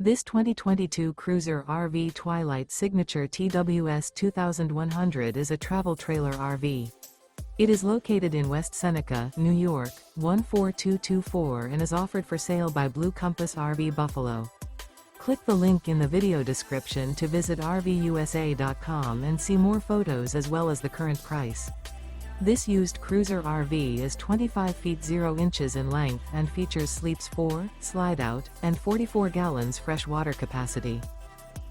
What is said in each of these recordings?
This 2022 Cruiser RV Twilight Signature TWS 2100 is a travel trailer RV. It is located in West Seneca, New York, 14224 and is offered for sale by Blue Compass RV Buffalo. Click the link in the video description to visit RVUSA.com and see more photos as well as the current price. This used Cruiser RV is 25 feet 0 inches in length and features sleeps 4, Slideout, and 44 gallons fresh water capacity.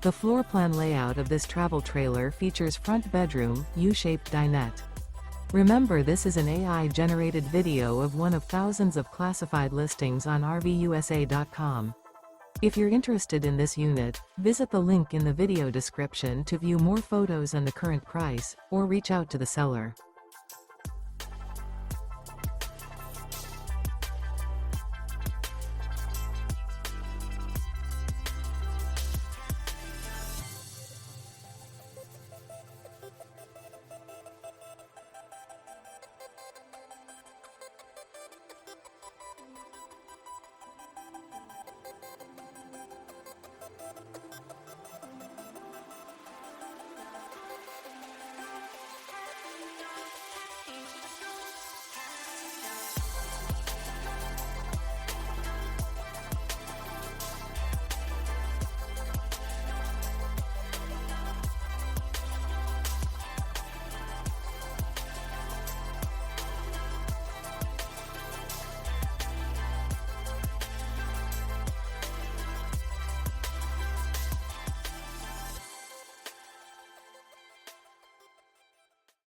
The floor plan layout of this travel trailer features front bedroom, U-shaped dinette. Remember, this is an AI-generated video of one of thousands of classified listings on RVUSA.com. If you're interested in this unit, visit the link in the video description to view more photos and the current price, or reach out to the seller.